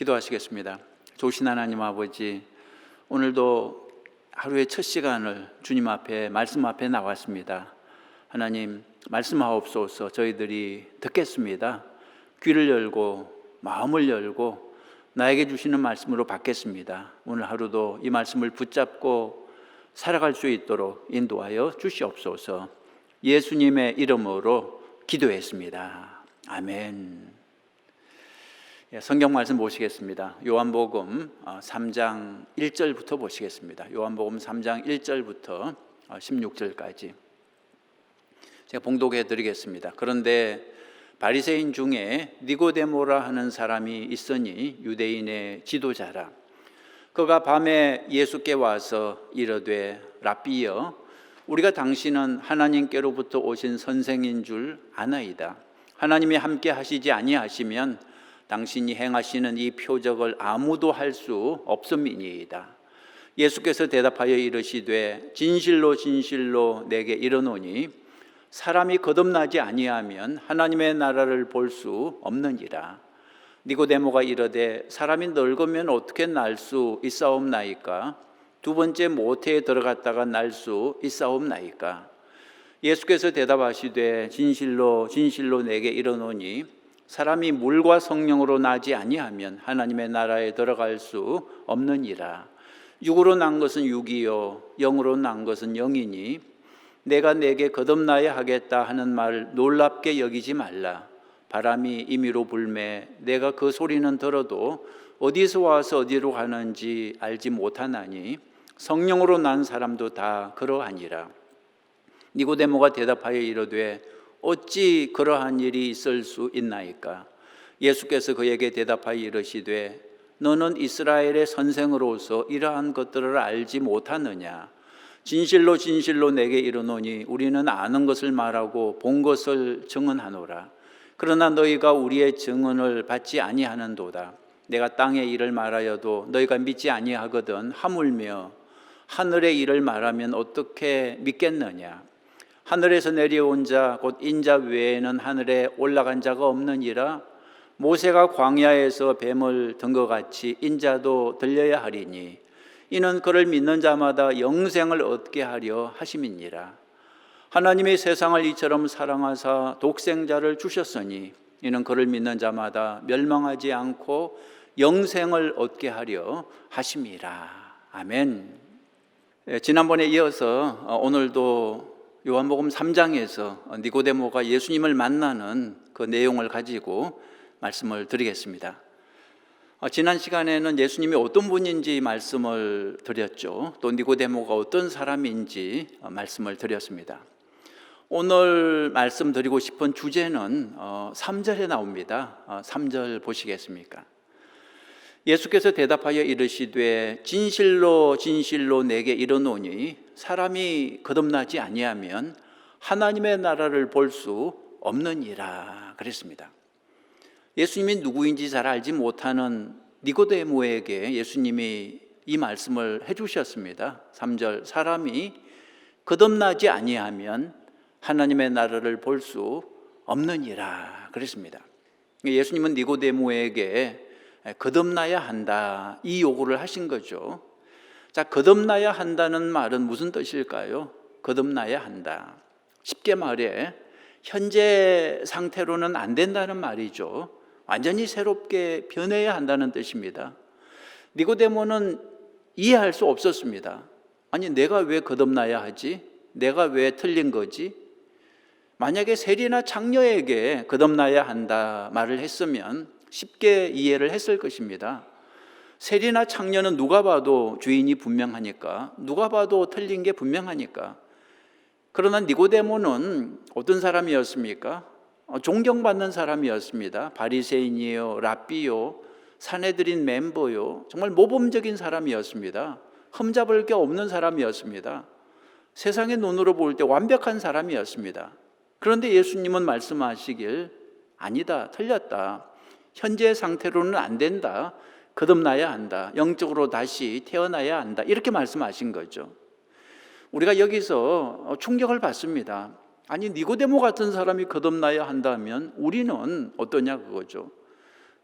기도하시겠습니다. 좋으신 하나님 아버지, 오늘도 하루의 첫 시간을 주님 앞에 말씀 앞에 나왔습니다. 하나님, 말씀하옵소서. 저희들이 듣겠습니다. 귀를 열고 마음을 열고 나에게 주시는 말씀으로 받겠습니다. 오늘 하루도 이 말씀을 붙잡고 살아갈 수 있도록 인도하여 주시옵소서. 예수님의 이름으로 기도했습니다. 아멘. 성경 말씀 보시겠습니다. 요한복음 3장 1절부터 보시겠습니다. 요한복음 3장 1절부터 16절까지 제가 봉독해 드리겠습니다. 그런데 바리새인 중에 니고데모라 하는 사람이 있으니 유대인의 지도자라. 그가 밤에 예수께 와서 이르되 랍비여, 우리가 당신은 하나님께로부터 오신 선생인 줄 아나이다. 하나님이 함께 하시지 아니하시면 당신이 행하시는 이 표적을 아무도 할 수 없음이니이다. 예수께서 대답하여 이르시되 진실로 진실로 내게 이르노니 사람이 거듭나지 아니하면 하나님의 나라를 볼 수 없느니라. 니고데모가 이르되 사람이 늙으면 어떻게 날 수 있사옵나이까? 두 번째 모태에 들어갔다가 날 수 있사옵나이까? 예수께서 대답하시되 진실로 진실로 내게 이르노니 사람이 물과 성령으로 나지 아니하면 하나님의 나라에 들어갈 수 없느니라. 육으로 난 것은 육이요 영으로 난 것은 영이니 내가 내게 거듭나야 하겠다 하는 말 놀랍게 여기지 말라. 바람이 임의로 불매 내가 그 소리는 들어도 어디서 와서 어디로 가는지 알지 못하나니 성령으로 난 사람도 다 그러하니라. 니고데모가 대답하여 이르되 어찌 그러한 일이 있을 수 있나이까? 예수께서 그에게 대답하여 이르시되 너는 이스라엘의 선생으로서 이러한 것들을 알지 못하느냐? 진실로 진실로 내게 이르노니 우리는 아는 것을 말하고 본 것을 증언하노라. 그러나 너희가 우리의 증언을 받지 아니하는도다. 내가 땅의 일을 말하여도 너희가 믿지 아니하거든 하물며 하늘의 일을 말하면 어떻게 믿겠느냐? 하늘에서 내려온 자 곧 인자 외에는 하늘에 올라간 자가 없느니라. 모세가 광야에서 뱀을 든 것 같이 인자도 들려야 하리니 이는 그를 믿는 자마다 영생을 얻게 하려 하심이니라. 하나님이 세상을 이처럼 사랑하사 독생자를 주셨으니 이는 그를 믿는 자마다 멸망하지 않고 영생을 얻게 하려 하심이라. 아멘. 지난번에 이어서 오늘도 요한복음 3장에서 니고데모가 예수님을 만나는 그 내용을 가지고 말씀을 드리겠습니다. 지난 시간에는 예수님이 어떤 분인지 말씀을 드렸죠. 또 니고데모가 어떤 사람인지 말씀을 드렸습니다. 오늘 말씀드리고 싶은 주제는 3절에 나옵니다. 3절 보시겠습니까? 예수께서 대답하여 이르시되 진실로 진실로 내게 이르노니 사람이 거듭나지 아니하면 하나님의 나라를 볼 수 없느니라 그랬습니다. 예수님이 누구인지 잘 알지 못하는 니고데모에게 예수님이 이 말씀을 해주셨습니다. 3절 사람이 거듭나지 아니하면 하나님의 나라를 볼 수 없느니라 그랬습니다. 예수님은 니고데모에게 거듭나야 한다 이 요구를 하신 거죠. 자, 거듭나야 한다는 말은 무슨 뜻일까요? 거듭나야 한다. 쉽게 말해 현재 상태로는 안 된다는 말이죠. 완전히 새롭게 변해야 한다는 뜻입니다. 니고데모는 이해할 수 없었습니다. 아니 내가 왜 거듭나야 하지? 내가 왜 틀린 거지? 만약에 세리나 창녀에게 거듭나야 한다 말을 했으면 쉽게 이해를 했을 것입니다. 세리나 창녀는 누가 봐도 주인이 분명하니까, 누가 봐도 틀린 게 분명하니까. 그러나 니고데모는 어떤 사람이었습니까? 존경받는 사람이었습니다. 바리새인이요, 랍비요, 산헤드린 멤버요, 정말 모범적인 사람이었습니다. 흠잡을 게 없는 사람이었습니다. 세상의 눈으로 볼 때 완벽한 사람이었습니다. 그런데 예수님은 말씀하시길 아니다, 틀렸다. 현재 상태로는 안 된다. 거듭나야 한다. 영적으로 다시 태어나야 한다. 이렇게 말씀하신 거죠. 우리가 여기서 충격을 받습니다. 아니 니고데모 같은 사람이 거듭나야 한다면 우리는 어떠냐 그거죠.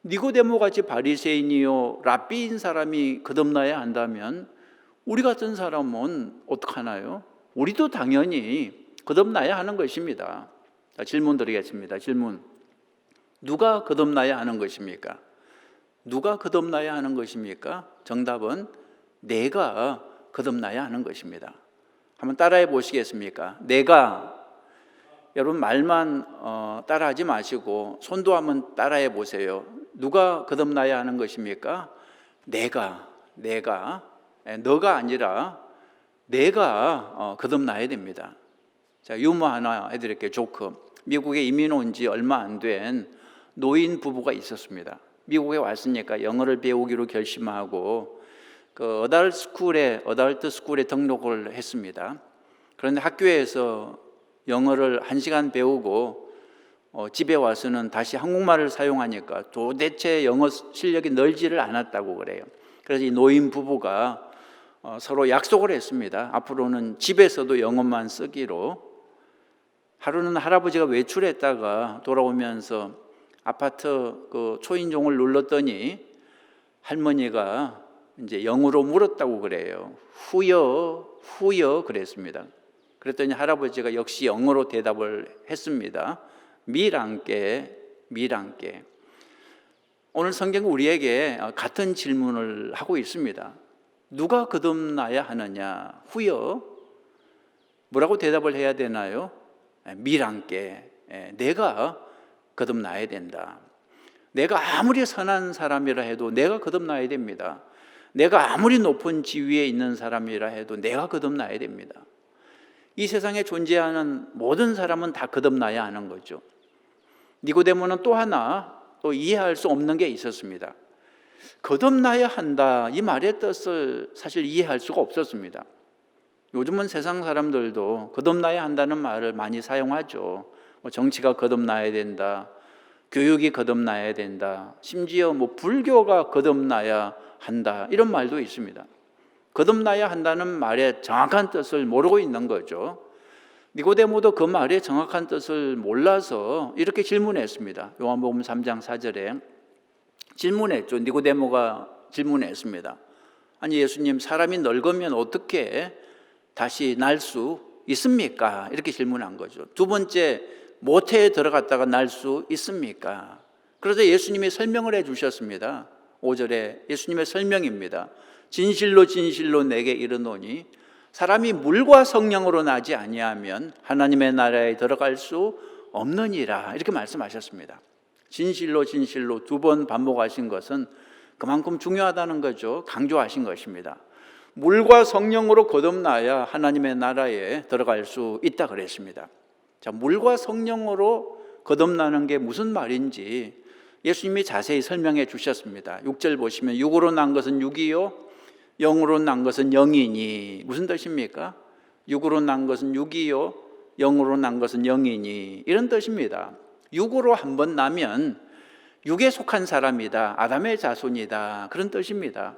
니고데모 같이 바리새인이요 랍비인 사람이 거듭나야 한다면 우리 같은 사람은 어떡하나요? 우리도 당연히 거듭나야 하는 것입니다. 자, 질문 드리겠습니다. 질문. 누가 거듭나야 하는 것입니까? 누가 거듭나야 하는 것입니까? 정답은 내가 거듭나야 하는 것입니다. 한번 따라해 보시겠습니까? 내가. 여러분 말만 따라하지 마시고 손도 한번 따라해 보세요. 누가 거듭나야 하는 것입니까? 내가. 너가 아니라 내가 거듭나야 됩니다. 자, 유머 하나 해드릴게요. 조크. 미국에 이민 온 지 얼마 안 된 노인 부부가 있었습니다. 미국에 왔으니까 영어를 배우기로 결심하고 그 어덜트 스쿨에 등록을 했습니다. 그런데 학교에서 영어를 1시간 배우고 집에 와서는 다시 한국말을 사용하니까 도대체 영어 실력이 늘지를 않았다고 그래요. 그래서 이 노인 부부가 서로 약속을 했습니다. 앞으로는 집에서도 영어만 쓰기로. 하루는 할아버지가 외출했다가 돌아오면서 아파트 그 초인종을 눌렀더니 할머니가 이제 영어로 물었다고 그래요. 후여 그랬습니다. 그랬더니 할아버지가 역시 영어로 대답을 했습니다. 밀안께. 오늘 성경은 우리에게 같은 질문을 하고 있습니다. 누가 거듭나야 하느냐? 후여. 뭐라고 대답을 해야 되나요? 밀안께. 내가 거듭나야 된다. 내가 아무리 선한 사람이라 해도 내가 거듭나야 됩니다. 내가 아무리 높은 지위에 있는 사람이라 해도 내가 거듭나야 됩니다. 이 세상에 존재하는 모든 사람은 다 거듭나야 하는 거죠. 니고데모는 또 하나 또 이해할 수 없는 게 있었습니다. 거듭나야 한다, 이 말의 뜻을 사실 이해할 수가 없었습니다. 요즘은 세상 사람들도 거듭나야 한다는 말을 많이 사용하죠. 정치가 거듭나야 된다, 교육이 거듭나야 된다, 심지어 불교가 거듭나야 한다, 이런 말도 있습니다. 거듭나야 한다는 말의 정확한 뜻을 모르고 있는 거죠. 니고데모도 그 말의 정확한 뜻을 몰라서 이렇게 질문했습니다. 요한복음 3장 4절에 질문했죠. 니고데모가 질문했습니다. 아니 예수님, 사람이 늙으면 어떻게 다시 날 수 있습니까? 이렇게 질문한 거죠. 두 번째, 모태에 들어갔다가 날 수 있습니까? 그래서 예수님이 설명을 해 주셨습니다. 5절에 예수님의 설명입니다. 진실로 내게 이르노니 사람이 물과 성령으로 나지 아니하면 하나님의 나라에 들어갈 수 없느니라, 이렇게 말씀하셨습니다. 진실로 2번 반복하신 것은 그만큼 중요하다는 거죠. 강조하신 것입니다. 물과 성령으로 거듭나야 하나님의 나라에 들어갈 수 있다 그랬습니다. 자, 물과 성령으로 거듭나는 게 무슨 말인지 예수님이 자세히 설명해 주셨습니다. 6절 보시면 육으로 난 것은 육이요 영으로 난 것은 영이니. 무슨 뜻입니까? 육으로 난 것은 육이요 영으로 난 것은 영이니, 이런 뜻입니다. 육으로 한번 나면 육에 속한 사람이다, 아담의 자손이다, 그런 뜻입니다.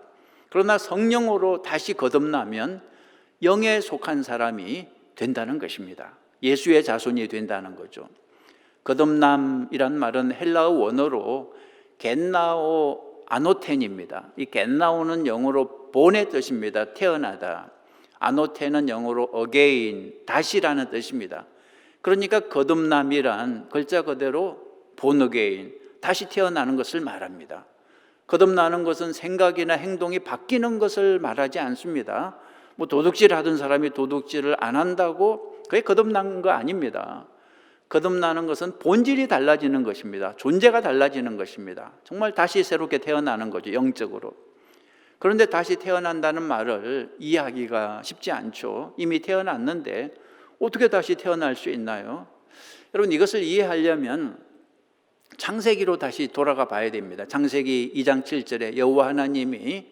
그러나 성령으로 다시 거듭나면 영에 속한 사람이 된다는 것입니다. 예수의 자손이 된다는 거죠. 거듭남이란 말은 헬라어 원어로 겐나오 아노텐입니다. 이 겐나오는 영어로 본의 뜻입니다. 태어나다. 아노텐은 영어로 again, 다시라는 뜻입니다. 그러니까 거듭남이란 글자 그대로 born again, 다시 태어나는 것을 말합니다. 거듭나는 것은 생각이나 행동이 바뀌는 것을 말하지 않습니다. 도둑질 하던 사람이 도둑질을 안 한다고 그게 거듭난 거 아닙니다. 거듭나는 것은 본질이 달라지는 것입니다. 존재가 달라지는 것입니다. 정말 다시 새롭게 태어나는 거죠, 영적으로. 그런데 다시 태어난다는 말을 이해하기가 쉽지 않죠. 이미 태어났는데 어떻게 다시 태어날 수 있나요? 여러분, 이것을 이해하려면 창세기로 다시 돌아가 봐야 됩니다. 창세기 2장 7절에 여호와 하나님이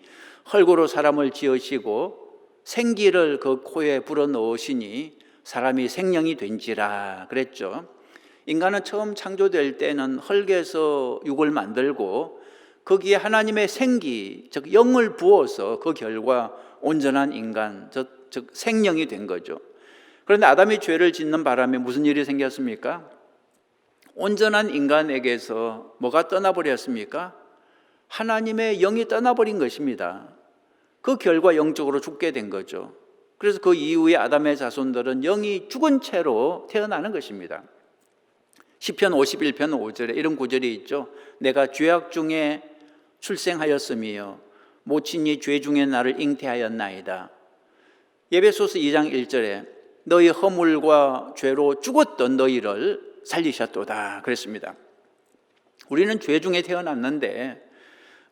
흙으로 사람을 지으시고 생기를 그 코에 불어넣으시니 사람이 생명이 된지라 그랬죠. 인간은 처음 창조될 때는 흙에서 육을 만들고 거기에 하나님의 생기, 즉 영을 부어서 그 결과 온전한 인간, 즉 생명이 된 거죠. 그런데 아담이 죄를 짓는 바람에 무슨 일이 생겼습니까? 온전한 인간에게서 뭐가 떠나버렸습니까? 하나님의 영이 떠나버린 것입니다. 그 결과 영적으로 죽게 된 거죠. 그래서 그 이후에 아담의 자손들은 영이 죽은 채로 태어나는 것입니다. 시편 51편 5절에 이런 구절이 있죠. 내가 죄악 중에 출생하였으며 모친이 죄 중에 나를 잉태하였나이다. 에베소서 2장 1절에 너희 허물과 죄로 죽었던 너희를 살리셨도다 그랬습니다. 우리는 죄 중에 태어났는데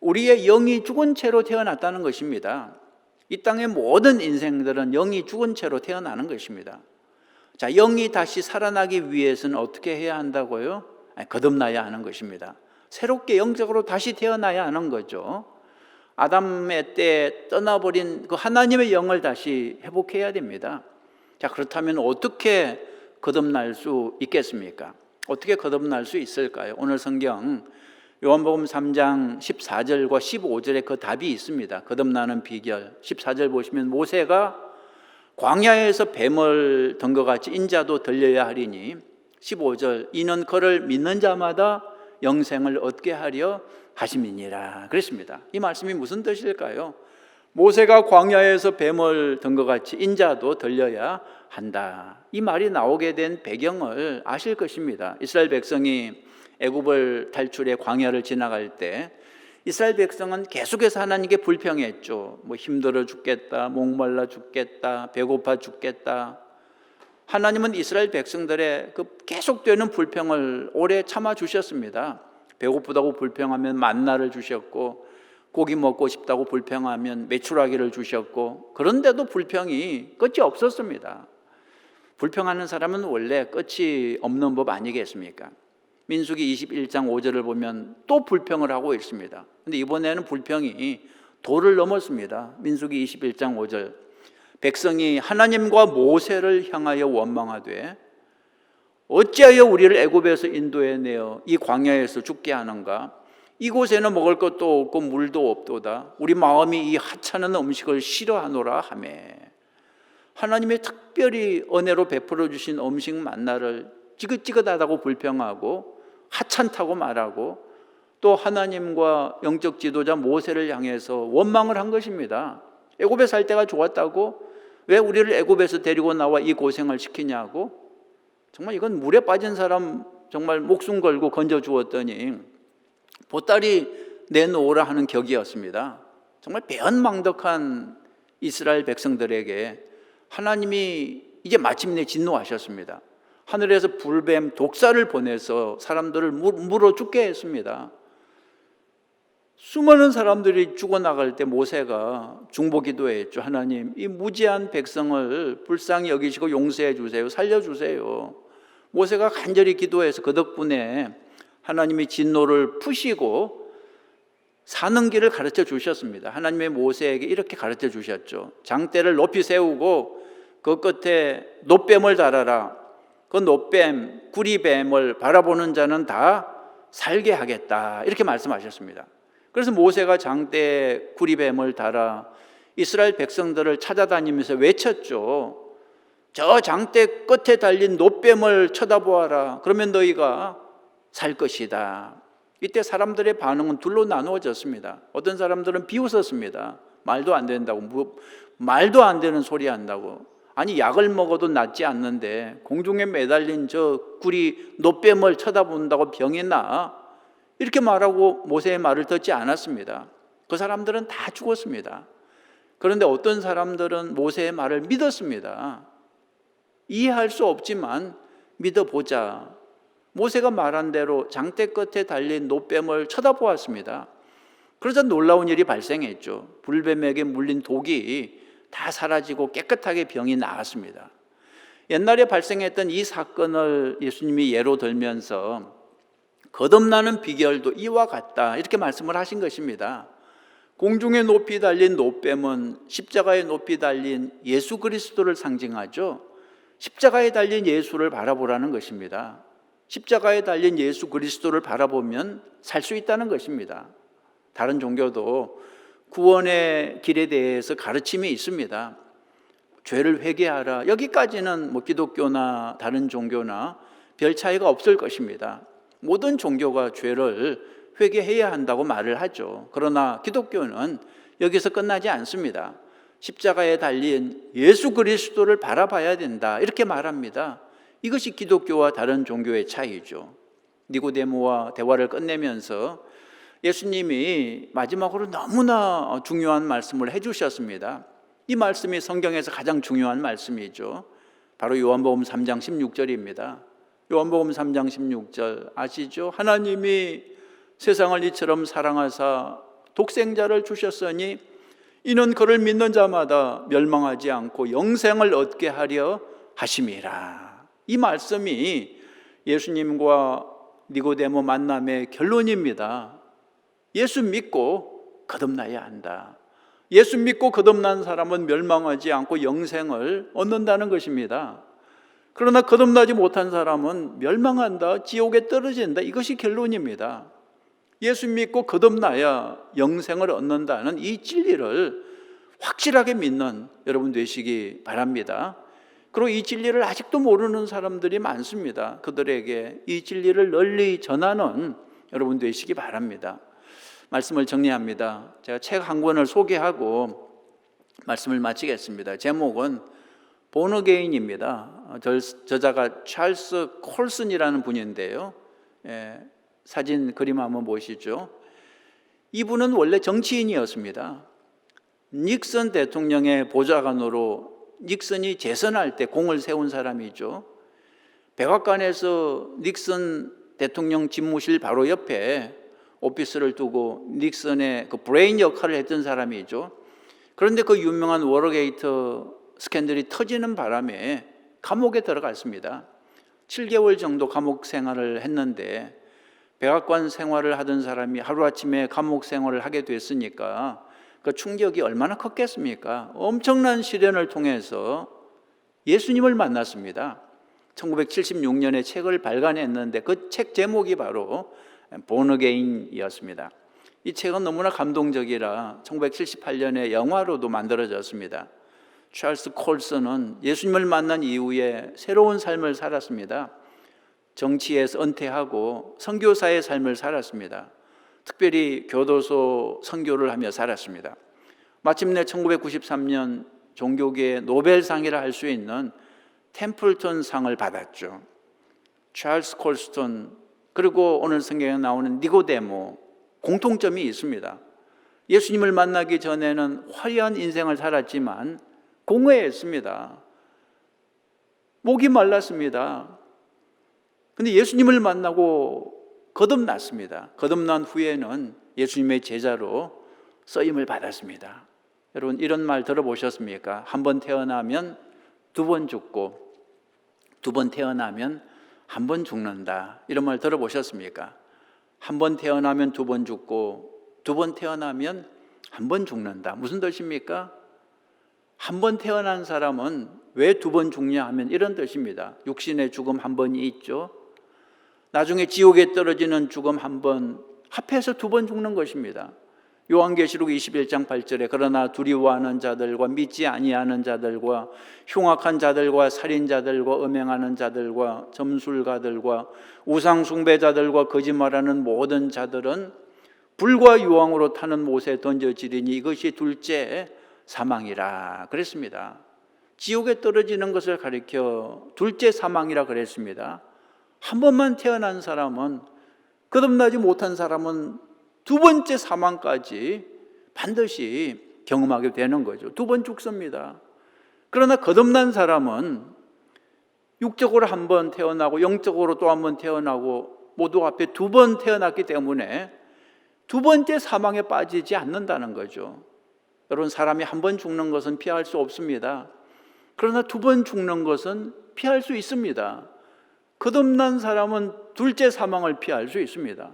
우리의 영이 죽은 채로 태어났다는 것입니다. 이 땅의 모든 인생들은 영이 죽은 채로 태어나는 것입니다. 자, 영이 다시 살아나기 위해서는 어떻게 해야 한다고요? 거듭나야 하는 것입니다. 새롭게 영적으로 다시 태어나야 하는 거죠. 아담의 때 떠나버린 그 하나님의 영을 다시 회복해야 됩니다. 자, 그렇다면 어떻게 거듭날 수 있겠습니까? 어떻게 거듭날 수 있을까요? 오늘 성경 요한복음 3장 14절과 15절에 그 답이 있습니다. 거듭나는 비결. 14절 보시면 모세가 광야에서 뱀을 든 것 같이 인자도 들려야 하리니 15절 이는 그를 믿는 자마다 영생을 얻게 하려 하심이니라 그랬습니다. 이 말씀이 무슨 뜻일까요? 모세가 광야에서 뱀을 든 것 같이 인자도 들려야 한다. 이 말이 나오게 된 배경을 아실 것입니다. 이스라엘 백성이 애굽을 탈출해 광야를 지나갈 때 이스라엘 백성은 계속해서 하나님께 불평했죠. 힘들어 죽겠다, 목말라 죽겠다, 배고파 죽겠다. 하나님은 이스라엘 백성들의 그 계속되는 불평을 오래 참아 주셨습니다. 배고프다고 불평하면 만나를 주셨고, 고기 먹고 싶다고 불평하면 메추라기를 주셨고, 그런데도 불평이 끝이 없었습니다. 불평하는 사람은 원래 끝이 없는 법 아니겠습니까? 민수기 21장 5절을 보면 또 불평을 하고 있습니다. 그런데 이번에는 불평이 도를 넘었습니다. 민수기 21장 5절 백성이 하나님과 모세를 향하여 원망하되 어찌하여 우리를 애굽에서 인도해내어 이 광야에서 죽게 하는가? 이곳에는 먹을 것도 없고 물도 없도다. 우리 마음이 이 하찮은 음식을 싫어하노라 하며 하나님의 특별히 은혜로 베풀어 주신 음식 만나를 지긋지긋하다고 불평하고 하찮다고 말하고 또 하나님과 영적 지도자 모세를 향해서 원망을 한 것입니다. 애굽에 살 때가 좋았다고? 왜 우리를 애굽에서 데리고 나와 이 고생을 시키냐고? 정말 이건 물에 빠진 사람 정말 목숨 걸고 건져 주었더니 보따리 내놓으라 하는 격이었습니다. 정말 배은망덕한 이스라엘 백성들에게 하나님이 이제 마침내 진노하셨습니다. 하늘에서 불뱀 독사를 보내서 사람들을 물어 죽게 했습니다. 수많은 사람들이 죽어나갈 때 모세가 중보기도했죠. 하나님, 이 무지한 백성을 불쌍히 여기시고 용서해 주세요. 살려주세요. 모세가 간절히 기도해서 그 덕분에 하나님이 진노를 푸시고 사는 길을 가르쳐 주셨습니다. 하나님의 모세에게 이렇게 가르쳐 주셨죠. 장대를 높이 세우고 그 끝에 놋뱀을 달아라. 그 놋뱀, 구리뱀을 바라보는 자는 다 살게 하겠다. 이렇게 말씀하셨습니다. 그래서 모세가 장대에 구리뱀을 달아 이스라엘 백성들을 찾아다니면서 외쳤죠. 저 장대 끝에 달린 놋뱀을 쳐다보아라. 그러면 너희가 살 것이다. 이때 사람들의 반응은 둘로 나누어졌습니다. 어떤 사람들은 비웃었습니다. 말도 안 된다고, 말도 안 되는 소리 한다고. 아니 약을 먹어도 낫지 않는데 공중에 매달린 저 구리 놋뱀을 쳐다본다고 병이 나? 이렇게 말하고 모세의 말을 듣지 않았습니다. 그 사람들은 다 죽었습니다. 그런데 어떤 사람들은 모세의 말을 믿었습니다. 이해할 수 없지만 믿어보자. 모세가 말한 대로 장대 끝에 달린 놋뱀을 쳐다보았습니다. 그러자 놀라운 일이 발생했죠. 불뱀에게 물린 독이 다 사라지고 깨끗하게 병이 나았습니다. 옛날에 발생했던 이 사건을 예수님이 예로 들면서 거듭나는 비결도 이와 같다 이렇게 말씀을 하신 것입니다. 공중에 높이 달린 놋뱀은 십자가에 높이 달린 예수 그리스도를 상징하죠. 십자가에 달린 예수를 바라보라는 것입니다. 십자가에 달린 예수 그리스도를 바라보면 살 수 있다는 것입니다. 다른 종교도 구원의 길에 대해서 가르침이 있습니다. 죄를 회개하라. 여기까지는 기독교나 다른 종교나 별 차이가 없을 것입니다. 모든 종교가 죄를 회개해야 한다고 말을 하죠. 그러나 기독교는 여기서 끝나지 않습니다. 십자가에 달린 예수 그리스도를 바라봐야 된다, 이렇게 말합니다. 이것이 기독교와 다른 종교의 차이죠. 니고데모와 대화를 끝내면서 예수님이 마지막으로 너무나 중요한 말씀을 해주셨습니다. 이 말씀이 성경에서 가장 중요한 말씀이죠. 바로 요한복음 3장 16절입니다. 요한복음 3장 16절 아시죠? 하나님이 세상을 이처럼 사랑하사 독생자를 주셨으니 이는 그를 믿는 자마다 멸망하지 않고 영생을 얻게 하려 하심이라. 이 말씀이 예수님과 니고데모 만남의 결론입니다. 예수 믿고 거듭나야 한다. 예수 믿고 거듭난 사람은 멸망하지 않고 영생을 얻는다는 것입니다. 그러나 거듭나지 못한 사람은 멸망한다, 지옥에 떨어진다. 이것이 결론입니다. 예수 믿고 거듭나야 영생을 얻는다는 이 진리를 확실하게 믿는 여러분 되시기 바랍니다. 그리고 이 진리를 아직도 모르는 사람들이 많습니다. 그들에게 이 진리를 널리 전하는 여러분 되시기 바랍니다. 말씀을 정리합니다. 제가 책 한 권을 소개하고 말씀을 마치겠습니다. 제목은 본어게인입니다. 저자가 찰스 콜슨이라는 분인데요. 사진 그림 한번 보시죠. 이분은 원래 정치인이었습니다. 닉슨 대통령의 보좌관으로 닉슨이 재선할 때 공을 세운 사람이죠. 백악관에서 닉슨 대통령 집무실 바로 옆에 오피스를 두고 닉슨의 그 브레인 역할을 했던 사람이죠. 그런데 그 유명한 워터게이트 스캔들이 터지는 바람에 감옥에 들어갔습니다. 7개월 정도 감옥 생활을 했는데 백악관 생활을 하던 사람이 하루아침에 감옥 생활을 하게 됐으니까 그 충격이 얼마나 컸겠습니까? 엄청난 시련을 통해서 예수님을 만났습니다. 1976년에 책을 발간했는데 그 책 제목이 바로 본어게인이었습니다. 이 책은 너무나 감동적이라 1978년에 영화로도 만들어졌습니다. 찰스 콜슨은 예수님을 만난 이후에 새로운 삶을 살았습니다. 정치에서 은퇴하고 선교사의 삶을 살았습니다. 특별히 교도소 선교를 하며 살았습니다. 마침내 1993년 종교계의 노벨상이라 할 수 있는 템플턴 상을 받았죠. 찰스 콜스턴 그리고 오늘 성경에 나오는 니고데모 공통점이 있습니다. 예수님을 만나기 전에는 화려한 인생을 살았지만 공허했습니다. 목이 말랐습니다. 근데 예수님을 만나고 거듭났습니다. 거듭난 후에는 예수님의 제자로 쓰임을 받았습니다. 여러분 이런 말 들어보셨습니까? 한 번 태어나면 두 번 죽고 두 번 태어나면 한 번 죽는다. 이런 말 들어보셨습니까? 한 번 태어나면 두 번 죽고 두 번 태어나면 한 번 죽는다. 무슨 뜻입니까? 한 번 태어난 사람은 왜 두 번 죽냐 하면 이런 뜻입니다. 육신의 죽음 한 번이 있죠. 나중에 지옥에 떨어지는 죽음 한 번, 합해서 두 번 죽는 것입니다. 요한계시록 21장 8절에 그러나 두려워하는 자들과 믿지 아니하는 자들과 흉악한 자들과 살인자들과 음행하는 자들과 점술가들과 우상숭배자들과 거짓말하는 모든 자들은 불과 유황으로 타는 못에 던져지리니 이것이 둘째 사망이라 그랬습니다. 지옥에 떨어지는 것을 가리켜 둘째 사망이라 그랬습니다. 한 번만 태어난 사람은, 거듭나지 못한 사람은 두 번째 사망까지 반드시 경험하게 되는 거죠. 두 번 죽습니다. 그러나 거듭난 사람은 육적으로 한 번 태어나고 영적으로 또 한 번 태어나고 모두 앞에 두 번 태어났기 때문에 두 번째 사망에 빠지지 않는다는 거죠. 여러분 사람이 한 번 죽는 것은 피할 수 없습니다. 그러나 두 번 죽는 것은 피할 수 있습니다. 거듭난 사람은 둘째 사망을 피할 수 있습니다.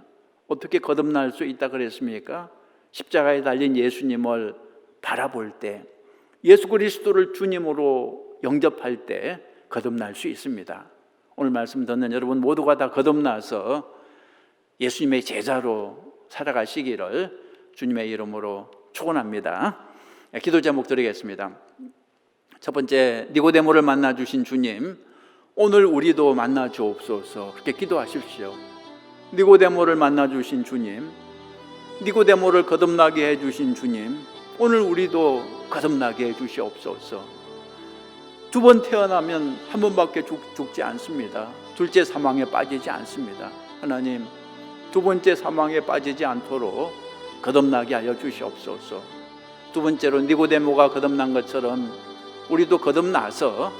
어떻게 거듭날 수 있다 그랬습니까? 십자가에 달린 예수님을 바라볼 때, 예수 그리스도를 주님으로 영접할 때 거듭날 수 있습니다. 오늘 말씀 듣는 여러분 모두가 다 거듭나서 예수님의 제자로 살아가시기를 주님의 이름으로 축원합니다. 기도 제목 드리겠습니다. 첫 번째, 니고데모를 만나 주신 주님, 오늘 우리도 만나 주옵소서. 그렇게 기도하십시오. 니고데모를 만나 주신 주님, 니고데모를 거듭나게 해 주신 주님, 오늘 우리도 거듭나게 해 주시옵소서. 두 번 태어나면 한 번밖에 죽지 않습니다. 둘째 사망에 빠지지 않습니다. 하나님, 두 번째 사망에 빠지지 않도록 거듭나게 하여 주시옵소서. 두 번째로 니고데모가 거듭난 것처럼 우리도 거듭나서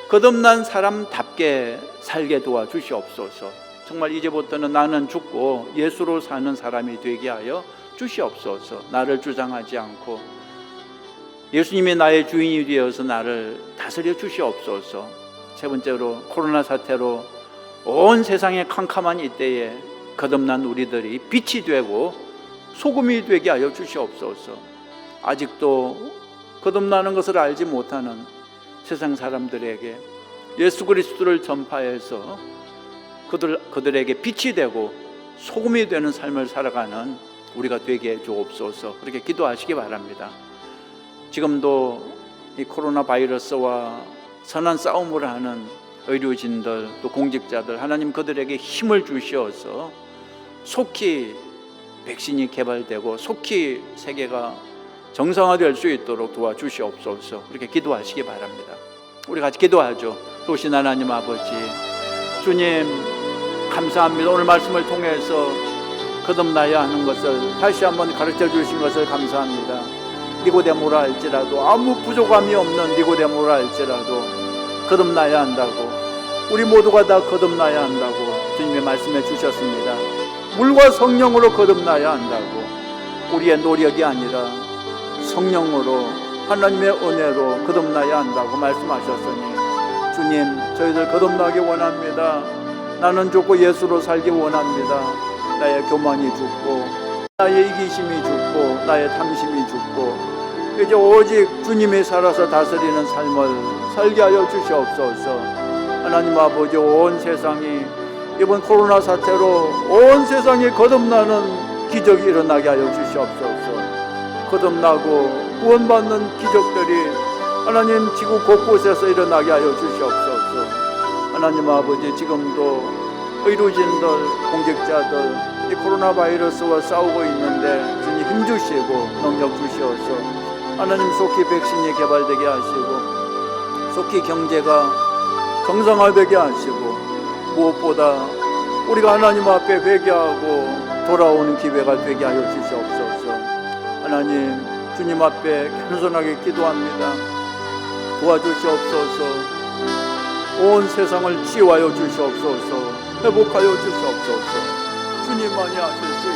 거듭난 사람답게 살게 도와주시옵소서. 정말 이제부터는 나는 죽고 예수로 사는 사람이 되게 하여 주시옵소서. 나를 주장하지 않고 예수님이 나의 주인이 되어서 나를 다스려 주시옵소서. 세 번째로 코로나 사태로 온 세상에 캄캄한 이때에 거듭난 우리들이 빛이 되고 소금이 되게 하여 주시옵소서. 아직도 거듭나는 것을 알지 못하는 세상 사람들에게 예수 그리스도를 전파해서 그들에게 빛이 되고 소금이 되는 삶을 살아가는 우리가 되게 해 주옵소서. 그렇게 기도하시기 바랍니다. 지금도 이 코로나 바이러스와 선한 싸움을 하는 의료진들 또 공직자들, 하나님 그들에게 힘을 주시어서 속히 백신이 개발되고 속히 세계가 정상화될 수 있도록 도와주시옵소서. 그렇게 기도하시기 바랍니다. 우리 같이 기도하죠. 도신 하나님 아버지, 주님 감사합니다. 오늘 말씀을 통해서 거듭나야 하는 것을 다시 한번 가르쳐 주신 것을 감사합니다. 니고데모라 할지라도, 아무 부족함이 없는 니고데모라 할지라도 거듭나야 한다고, 우리 모두가 다 거듭나야 한다고 주님의 말씀해 주셨습니다. 물과 성령으로 거듭나야 한다고, 우리의 노력이 아니라 성령으로 하나님의 은혜로 거듭나야 한다고 말씀하셨으니 주님, 저희들 거듭나기 원합니다. 나는 죽고 예수로 살기 원합니다. 나의 교만이 죽고 나의 이기심이 죽고 나의 탐심이 죽고 이제 오직 주님이 살아서 다스리는 삶을 살게 하여 주시옵소서. 하나님 아버지, 온 세상이 이번 코로나 사태로 온 세상에 거듭나는 기적이 일어나게 하여 주시옵소서. 거듭나고 구원받는 기적들이 하나님 지구 곳곳에서 일어나게 하여 주시옵소서. 하나님 아버지, 지금도 의료진들, 공직자들 이 코로나 바이러스와 싸우고 있는데 주님 힘주시고 능력 주시어서 하나님 속히 백신이 개발되게 하시고 속히 경제가 정상화되게 하시고 무엇보다 우리가 하나님 앞에 회개하고 돌아오는 기회가 되게 하여 주시옵소서. 하나님, 주님 앞에 겸손하게 기도합니다. 도와주시옵소서. 온 세상을 치유하여 주시옵소서. 회복하여 주시옵소서. 주님만이 하실 수